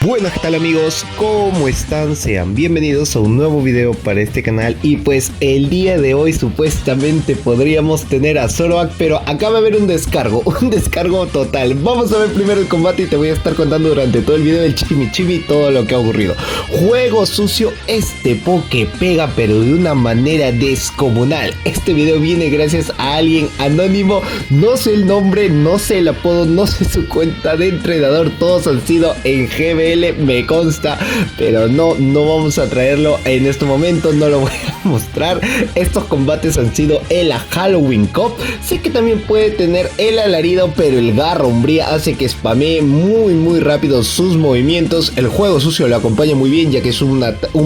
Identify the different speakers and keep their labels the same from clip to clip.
Speaker 1: Buenas, ¿qué tal amigos? ¿Cómo están? Sean bienvenidos a un nuevo video para este canal. Y pues el día de hoy supuestamente podríamos tener a Zoroark, pero acaba de haber un descargo total. Vamos a ver primero el combate y te voy a estar contando durante todo el video del chimichimi todo lo que ha ocurrido. Juego sucio, este Poké pega pero de una manera descomunal. Este video viene gracias a alguien anónimo, no sé el nombre, no sé el apodo, no sé su cuenta de entrenador, todos han sido en GBL, me consta, pero no vamos a traerlo en este momento, no lo voy a mostrar. Estos combates han sido el Halloween Cup. Sé que también puede tener el alarido, pero el garra umbría hace que spamee muy rápido sus movimientos. El juego sucio lo acompaña muy bien, ya que es un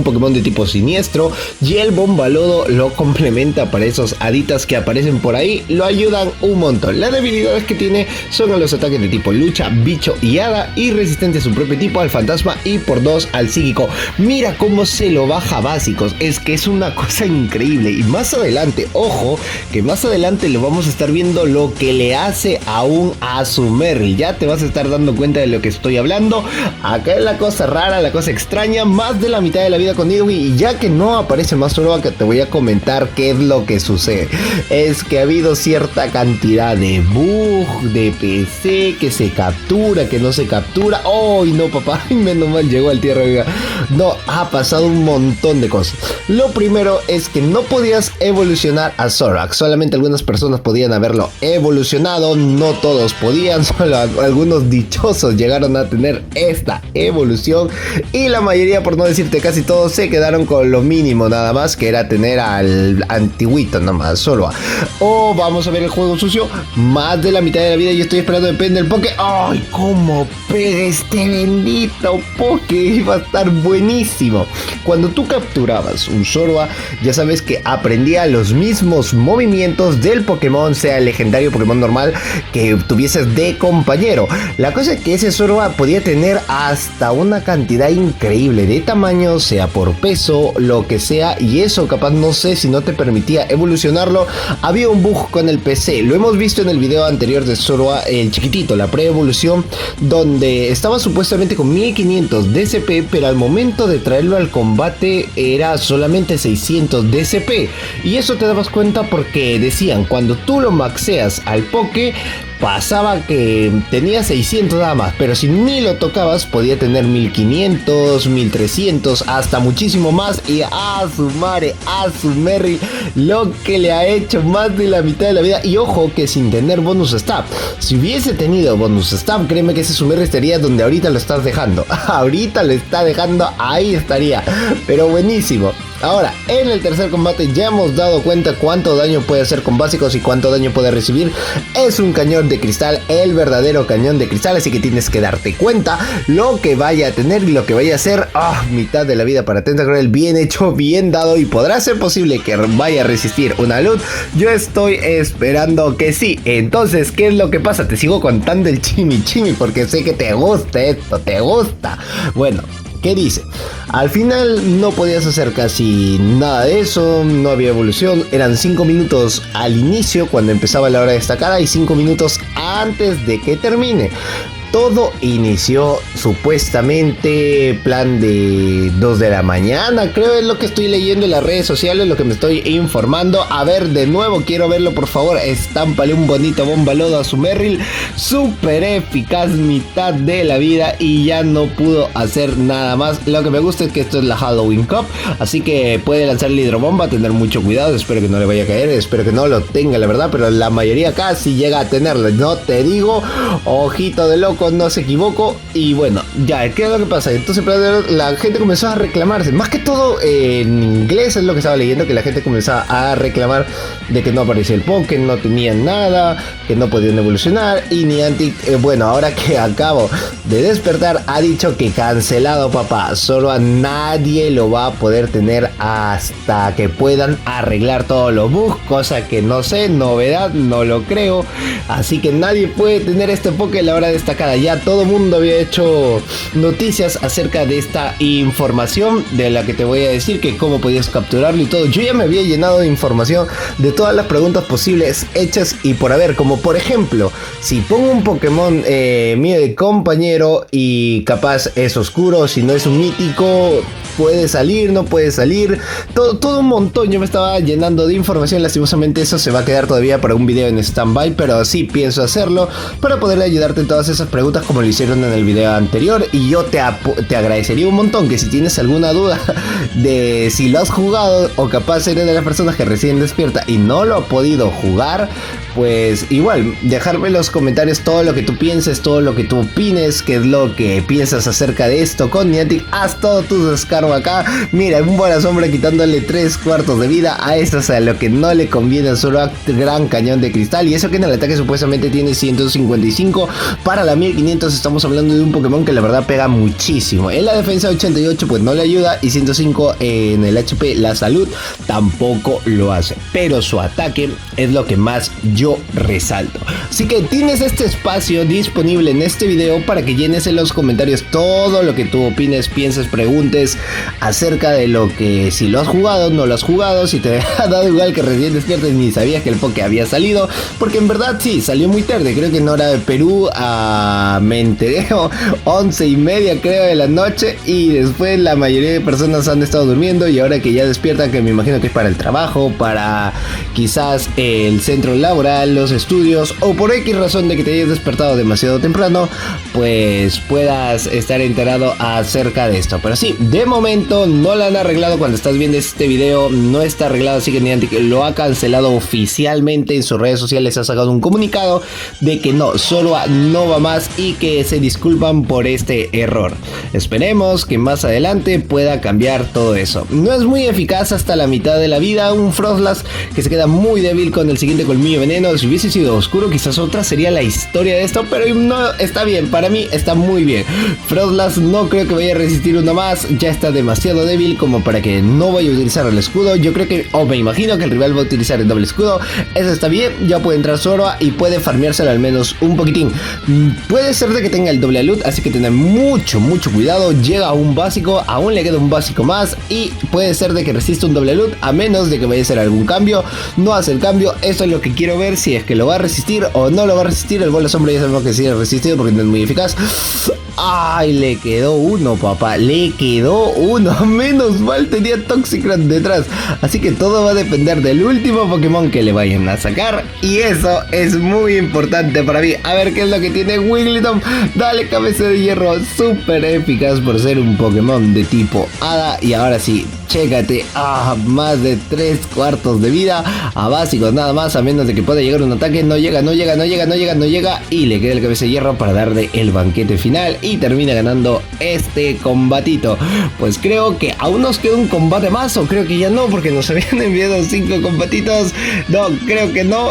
Speaker 1: Pokémon de tipo siniestro, y el bombalodo lo complementa para esos haditas que aparecen por ahí, lo ayudan un montón. Las debilidades que tiene son a los ataques de tipo lucha, bicho y hada, y resistente a su propio tipo, al fantasma, y por 2 al psíquico. Mira cómo se lo baja básicos, es que es una cosa increíble. Y más adelante, ojo, que más adelante lo vamos a estar viendo lo que le hace a un Azumarill. Ya te vas a estar dando cuenta de lo que estoy hablando. Acá es la cosa rara, la cosa extraña, más de la mitad de la vida con Nidoking. Y ya que no aparece más Zoroark, te voy a comentar qué es lo que sucede. Es que ha habido cierta cantidad de bug, de PC, que se captura, que no se captura. ¡Ay, no, papá! Menos mal llegó al tierra viva. No, ha pasado un montón de cosas. Lo primero es que no podías evolucionar a Zoroark. Solamente algunas personas podían haberlo evolucionado. No todos podían. Solo algunos dichosos llegaron a tener esta evolución. Y la mayoría, por no decirte casi todos, se quedaron con lo mínimo nada más, que era tener al antiguito nomás, Zoroark. O vamos a ver el juego sucio. Más de la mitad de la vida yo estoy esperando, depende del Poké. ¡Ay, cómo pega este bendito Poké! Iba a estar buenísimo. Cuando tú capturabas un Zoroark, ya sabes que aprendía los mismos movimientos del Pokémon, sea el legendario Pokémon normal que tuvieses de compañero. La cosa es que ese Zoroark podía tener hasta una cantidad increíble de tamaño, sea por peso, lo que sea, y eso capaz no sé si no te permitía evolucionarlo. Había un bug con el PC, lo hemos visto en el video anterior de Zoroark, el chiquitito, la pre-evolución, donde estaba supuestamente con 1500 DCP, pero al momento de traerlo al combate era solamente 600 DCP. Y eso te dabas cuenta porque decían, cuando tú lo maxeas al Poké, pasaba que tenía 600 nada más, pero si ni lo tocabas podía tener 1500, 1300, hasta muchísimo más. Y a su madre, a su Merry, lo que le ha hecho más de la mitad de la vida. Y ojo que sin tener bonus stab. Si hubiese tenido bonus stab, créeme que ese Sumerri estaría donde ahorita lo estás dejando. Ahorita lo está dejando, ahí estaría, pero buenísimo. Ahora, en el tercer combate ya hemos dado cuenta cuánto daño puede hacer con básicos y cuánto daño puede recibir. Es un cañón de cristal, el verdadero cañón de cristal, así que tienes que darte cuenta lo que vaya a tener y lo que vaya a hacer. Mitad de la vida para Tentacruel, bien hecho, bien dado, y podrá ser posible que vaya a resistir una luz. Yo estoy esperando que sí. Entonces, ¿qué es lo que pasa? Te sigo contando el chimichimi porque sé que te gusta esto, te gusta. Bueno, ¿qué dice? Al final no podías hacer casi nada de eso, no había evolución. Eran 5 minutos al inicio cuando empezaba la hora destacada y 5 minutos antes de que termine. Todo inició supuestamente plan de 2 de la mañana, creo es lo que estoy leyendo en las redes sociales, lo que me estoy informando. A ver, de nuevo, quiero verlo, por favor. Estámpale un bonito bombalodo a Azumarill, súper eficaz, mitad de la vida, y ya no pudo hacer nada más. Lo que me gusta es que esto es la Halloween Cup, así que puede lanzar el hidrobomba, tener mucho cuidado. Espero que no le vaya a caer, espero que no lo tenga, la verdad, pero la mayoría casi llega a tenerlo. No te digo, ojito de loco, no se equivoco. Y bueno, ya, ¿qué es lo que pasa? Entonces la gente comenzó a reclamarse, más que todo en inglés es lo que estaba leyendo, que la gente comenzaba a reclamar de que no aparecía el Poké, no tenían nada, que no podían evolucionar. Y Niantic, bueno, ahora que acabo de despertar, ha dicho que cancelado, papá. Solo a nadie lo va a poder tener hasta que puedan arreglar todos los bugs, cosa que no sé, novedad, no lo creo. Así que nadie puede tener este Poké a la hora destacada. nada, ya todo mundo había hecho noticias acerca de esta información de la que te voy a decir, que cómo podías capturarlo y todo. Yo ya me había llenado de información de todas las preguntas posibles hechas y por haber, como por ejemplo, si pongo un Pokémon mío de compañero y capaz es oscuro, si no es un mítico, puede salir, no puede salir, todo un montón. Yo me estaba llenando de información. Lastimosamente eso se va a quedar todavía para un video en stand-by, pero sí pienso hacerlo para poder ayudarte en todas esas preguntas como lo hicieron en el video anterior. Y yo te agradecería un montón que si tienes alguna duda de si lo has jugado o capaz eres de las personas que recién despierta y no lo ha podido jugar, pues igual dejarme en los comentarios todo lo que tú pienses, todo lo que tú opines, qué es lo que piensas acerca de esto con Niantic. Haz todo tu descargo acá. Mira, un buena sombra quitándole 3/4 de vida a eso, o sea, lo que no le conviene a Zoroark, gran cañón de cristal, y eso que en el ataque supuestamente tiene 155, para la 1500 estamos hablando de un Pokémon que la verdad pega muchísimo. En la defensa 88 pues no le ayuda, y 105 en el HP, la salud tampoco lo hace, pero su ataque es lo que más yo resalto. Así que tienes este espacio disponible en este video para que llenes en los comentarios todo lo que tú opines, pienses, preguntes acerca de lo que, si lo has jugado, no lo has jugado, si te ha dado igual que recién despiertes ni sabías que el Poké había salido, porque en verdad sí, salió muy tarde, creo que en hora de Perú, me enteré 11:30 creo de la noche, y después la mayoría de personas han estado durmiendo, y ahora que ya despiertan, que me imagino que es para el trabajo, para quizás el centro laboral, los estudios, o por X razón de que te hayas despertado demasiado temprano, pues puedas estar enterado acerca de esto. Pero sí, de momento no lo han arreglado. Cuando estás viendo este video no está arreglado, así que Niantic lo ha cancelado oficialmente en sus redes sociales. Ha sacado un comunicado de que no, Zoroark no va más y que se disculpan por este error. Esperemos que más adelante pueda cambiar todo eso. No es muy eficaz hasta la mitad de la vida, un Froslass que se queda muy débil con el siguiente colmillo veneno. Si hubiese sido oscuro quizás otra sería la historia de esto, pero no, está bien, para mí está muy bien. Froslass no creo que vaya a resistir uno más, ya está demasiado débil como para que no vaya a utilizar el escudo. Yo creo que, o me imagino que el rival va a utilizar el doble escudo. Eso está bien, ya puede entrar Zoroark y puede farmeárselo al menos un poquitín. Puede ser de que tenga el doble loot, así que tener mucho cuidado. Llega a un básico, aún le queda un básico más, y puede ser de que resista un doble loot, a menos de que vaya a hacer algún cambio. No hace el cambio, eso es lo que quiero ver, si es que lo va a resistir o no lo va a resistir. El bola sombra ya sabemos que sí ha resistido porque no es muy eficaz. Ay, le quedó uno, papá, le quedó uno. Menos mal tenía Toxicroak detrás. Así que todo va a depender del último Pokémon que le vayan a sacar, y eso es muy importante para mí. A ver qué es lo que tiene Wigglytuff. Dale, cabeza de hierro, súper eficaz por ser un Pokémon de tipo Hada. Y ahora sí, chécate, más de 3/4 de vida a básicos nada más, a menos de que pueda llegar un ataque. No llega, y le queda el cabeza de hierro para darle el banquete final, y termina ganando este combatito. Pues creo que aún nos queda un combate más, o creo que ya no, porque nos habían enviado 5 combatitos. No, creo que no.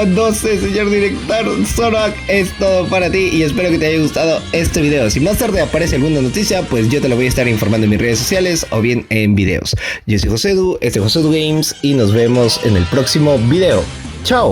Speaker 1: No sé, señor director. Zoroark, es todo para ti, y espero que te haya gustado este video. Si más tarde aparece alguna noticia, pues yo te lo voy a estar informando en mis redes sociales o bien en videos. Yo soy Josedu, este es Josedu Games, y nos vemos en el próximo video. Chao.